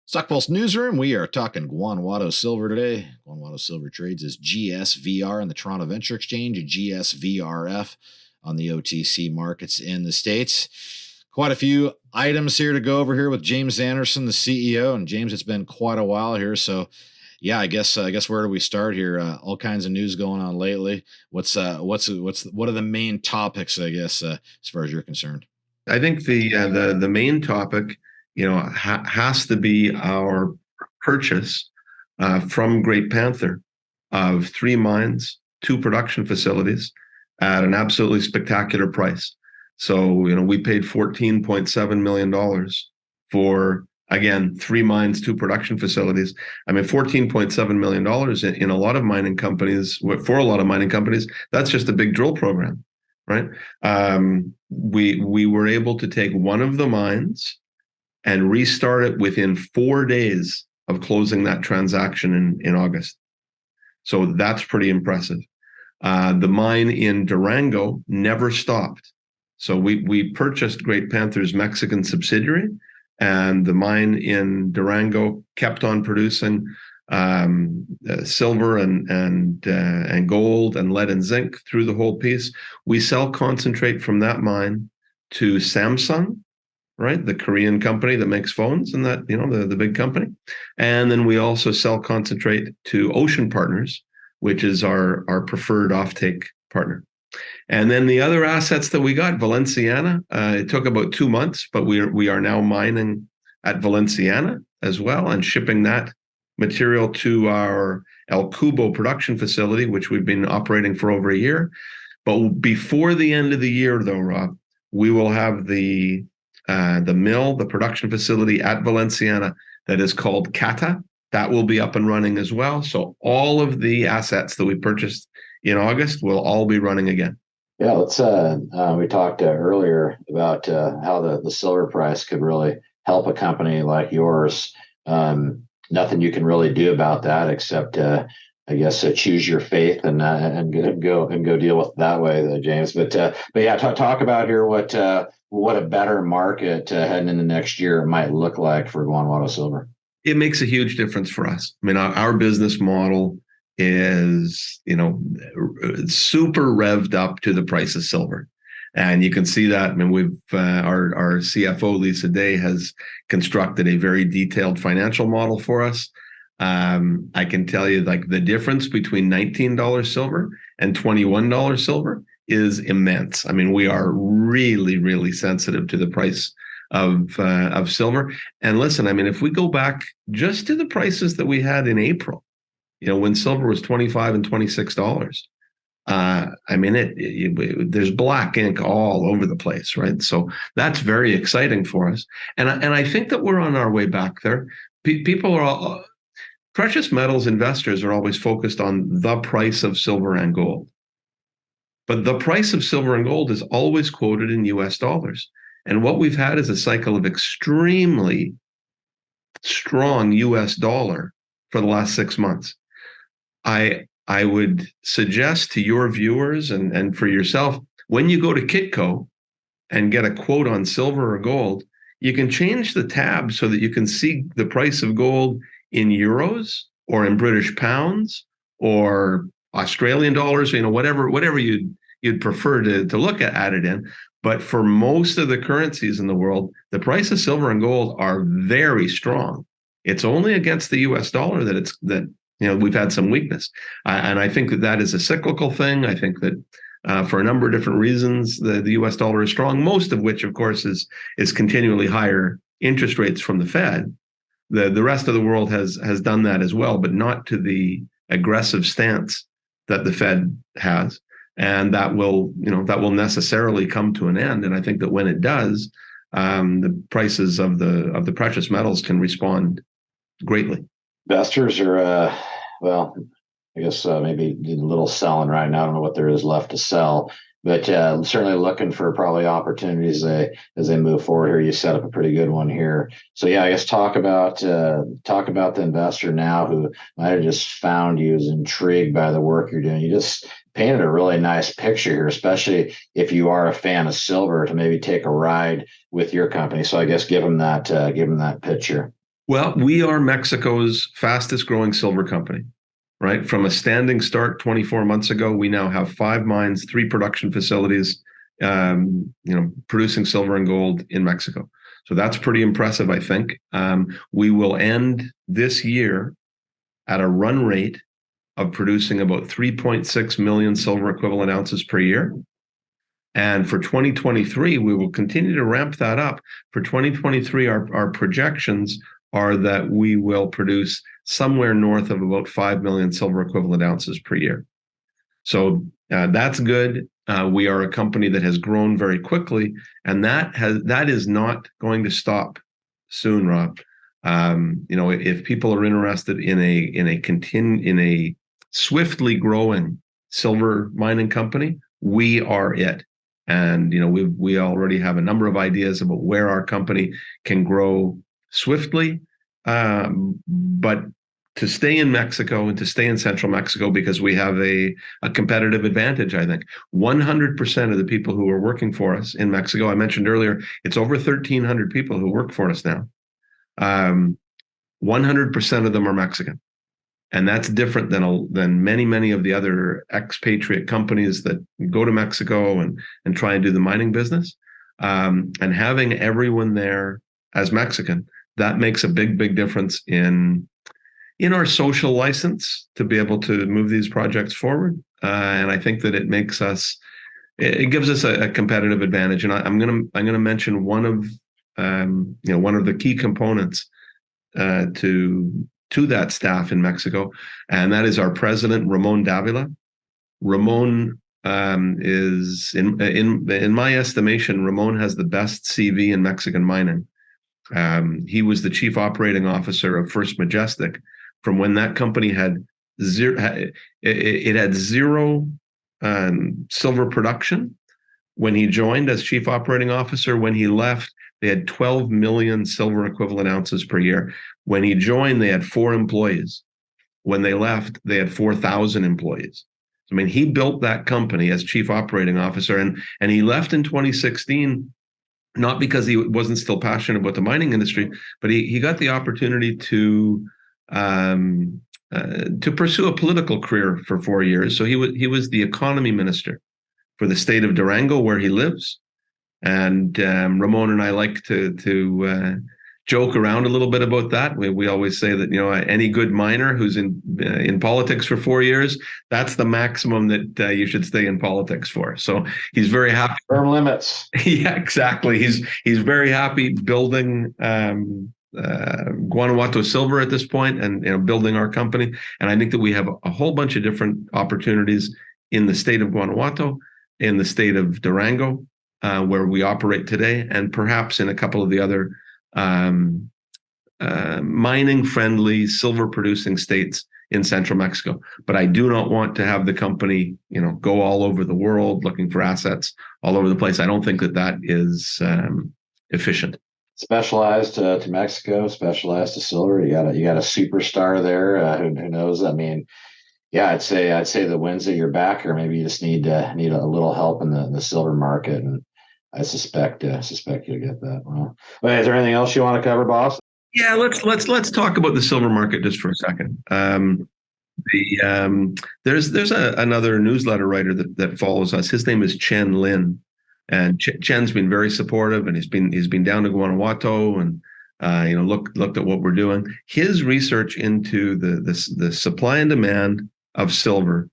StockPulse Newsroom, we are talking Guanajuato Silver today. Guanajuato Silver trades as GSVR on the Toronto Venture Exchange, GSVRF on the OTC markets in the States. Quite a few items here to go over here with James Anderson, the CEO. And James, it's been quite a while here. So yeah, I guess where do we start here? All kinds of news going on lately. What are the main topics, I guess, as far as you're concerned? I think the main topic, has to be our purchase from Great Panther of 3 mines, 2 production facilities at an absolutely spectacular price. So, we paid $14.7 million for, again, 3 mines, 2 production facilities. I mean, $14.7 million in a lot of mining companies, for a lot of mining companies, that's just a big drill program, right? We were able to take one of the mines and restart it within 4 days of closing that transaction in August. So that's pretty impressive. The mine in Durango never stopped. So we purchased Great Panther's Mexican subsidiary, and the mine in Durango kept on producing silver and gold and lead and zinc through the whole piece. We sell concentrate from that mine to Samsung, right? The Korean company that makes phones, and that, the big company. And then we also sell concentrate to Ocean Partners, which is our preferred offtake partner. And then the other assets that we got, Valenciana, it took about 2 months, but we are now mining at Valenciana as well and shipping that material to our El Cubo production facility, which we've been operating for over a year. But before the end of the year, though, Rob, we will have the mill, the production facility at Valenciana that is called Cata. That will be up and running as well. So all of the assets that we purchased in August will all be running again. Yeah, let's. We talked earlier about how the silver price could really help a company like yours. Nothing you can really do about that except, I guess, choose your faith and go deal with it that way, James. But yeah, talk about here what a better market heading into next year might look like for Guanajuato Silver. It makes a huge difference for us. I mean, our business model is, super revved up to the price of silver. And you can see that. I mean, we've our CFO, Lisa Day, has constructed a very detailed financial model for us. I can tell you, like, the difference between $19 silver and $21 silver is immense. I mean, we are really, really sensitive to the price of silver. And listen, I mean, if we go back just to the prices that we had in April, when silver was $25 and $26, I mean, there's black ink all over the place, right? So that's very exciting for us. And I think that we're on our way back there. People are precious metals investors are always focused on the price of silver and gold. But the price of silver and gold is always quoted in US dollars. And what we've had is a cycle of extremely strong US dollar for the last 6 months. I would suggest to your viewers and for yourself, when you go to Kitco and get a quote on silver or gold, you can change the tab so that you can see the price of gold in euros or in British pounds or Australian dollars, whatever you'd prefer to look at it in. But for most of the currencies in the world, the price of silver and gold are very strong. It's only against the US dollar that we've had some weakness. And I think that is a cyclical thing. I think that for a number of different reasons, the US dollar is strong, most of which, of course, is continually higher interest rates from the Fed. The rest of the world has done that as well, but not to the aggressive stance that the Fed has. And that will necessarily come to an end. And I think that when it does, the prices of the precious metals can respond greatly. Investors are, I guess maybe a little selling right now. I don't know what there is left to sell, but certainly looking for probably opportunities as they move forward here. You set up a pretty good one here. So yeah, I guess talk about the investor now who might have just found you as intrigued by the work you're doing. You just painted a really nice picture here, especially if you are a fan of silver, to maybe take a ride with your company. So I guess give them that picture. Well, we are Mexico's fastest growing silver company, right? From a standing start 24 months ago, we now have 5 mines, 3 production facilities, producing silver and gold in Mexico. So that's pretty impressive, I think. We will end this year at a run rate of producing about 3.6 million silver equivalent ounces per year. And for 2023, we will continue to ramp that up. For 2023, our projections are that we will produce somewhere north of about 5 million silver equivalent ounces per year. So that's good. We are a company that has grown very quickly, and that is not going to stop soon, Rob. If people are interested in a swiftly growing silver mining company, we are it. And we already have a number of ideas about where our company can grow swiftly, but to stay in Mexico and to stay in central Mexico, because we have a competitive advantage, I think. 100% of the people who are working for us in Mexico, I mentioned earlier, it's over 1,300 people who work for us now. 100% of them are Mexican. And that's different than many of the other expatriate companies that go to Mexico and try and do the mining business. And having everyone there as Mexican, that makes a big difference in our social license to be able to move these projects forward. And I think that it gives us a competitive advantage. And I'm gonna mention one of the key components to that staff in Mexico, and that is our president, Ramon Davila. Ramon is, in my estimation, Ramon has the best CV in Mexican mining. He was the chief operating officer of First Majestic from when that company had zero. It had zero silver production when he joined as chief operating officer. When he left, they had 12 million silver equivalent ounces per year. When he joined, they had 4 employees. When they left, they had 4,000 employees. I mean, he built that company as chief operating officer, and he left in 2016, not because he wasn't still passionate about the mining industry, but he got the opportunity to pursue a political career for 4 years. So he was the economy minister for the state of Durango, where he lives. And Ramon and I like to joke around a little bit about that. We always say that any good miner who's in politics for 4 years, that's the maximum that you should stay in politics for. So he's very happy. Firm limits. Yeah, exactly. He's very happy building Guanajuato Silver at this point, and building our company. And I think that we have a whole bunch of different opportunities in the state of Guanajuato, in the state of Durango, where we operate today, and perhaps in a couple of the other mining-friendly, silver-producing states in central Mexico. But I do not want to have the company, go all over the world looking for assets all over the place. I don't think that is efficient. Specialized to Mexico, specialized to silver. You got a superstar there. Who knows? I mean, yeah, I'd say the wind's at your back, or maybe you just need a little help in the silver market, and I suspect you'll get that. Well, is there anything else you want to cover, boss? Yeah, let's talk about the silver market just for a second. There's another newsletter writer that follows us. His name is Chen Lin, and Chen's been very supportive, and he's been down to Guanajuato and looked at what we're doing. His research into the supply and demand of silver,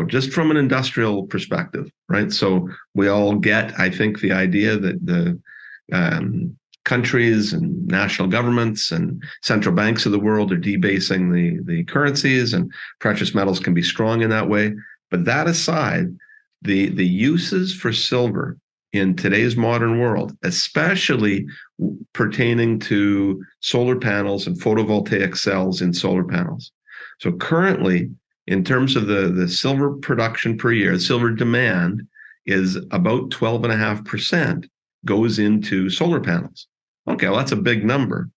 just from an industrial perspective, right? So we all get, I think, the idea that the countries and national governments and central banks of the world are debasing the currencies, and precious metals can be strong in that way. But that aside, the uses for silver in today's modern world, especially pertaining to solar panels and photovoltaic cells in solar panels. So currently, in terms of the silver production per year, silver demand is about 12.5% goes into solar panels. Okay, well, that's a big number.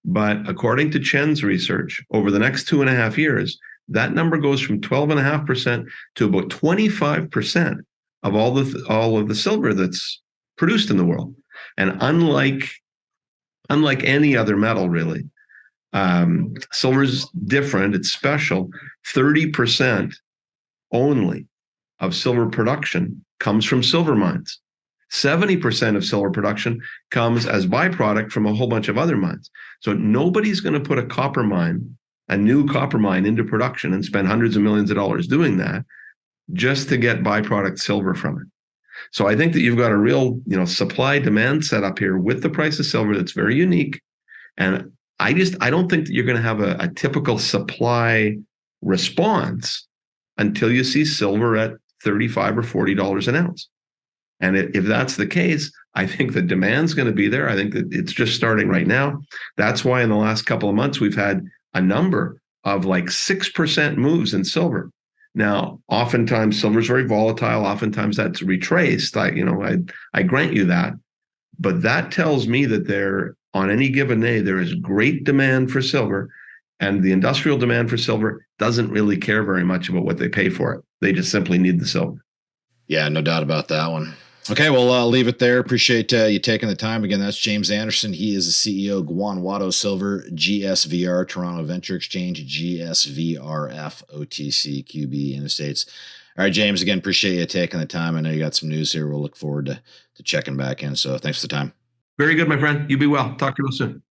But according to Chen's research, over the next 2.5 years, that number goes from 12.5% to about 25% of all of the silver that's produced in the world. And unlike any other metal, really, Silver's different. It's special. 30% only of silver production comes from silver mines. 70% of silver production comes as byproduct from a whole bunch of other mines. So nobody's going to put a new copper mine into production and spend hundreds of millions of dollars doing that just to get byproduct silver from it. So I think that you've got a real, supply demand setup here with the price of silver that's very unique. And I don't think that you're going to have a typical supply response until you see silver at $35 or $40 an ounce. And if that's the case, I think the demand's going to be there. I think that it's just starting right now. That's why in the last couple of months, we've had a number of like 6% moves in silver. Now, oftentimes silver is very volatile. Oftentimes that's retraced. I grant you that. But that tells me that on any given day, there is great demand for silver. And the industrial demand for silver doesn't really care very much about what they pay for it. They just simply need the silver. Yeah, no doubt about that one. Okay, well, I'll leave it there. Appreciate you taking the time. Again, that's James Anderson. He is the CEO of Guanajuato Silver, GSVR, Toronto Venture Exchange, GSVRF, OTCQB in the States. All right, James, again, appreciate you taking the time. I know you got some news here. We'll look forward to checking back in. So thanks for the time. Very good, my friend. You be well. Talk to you soon.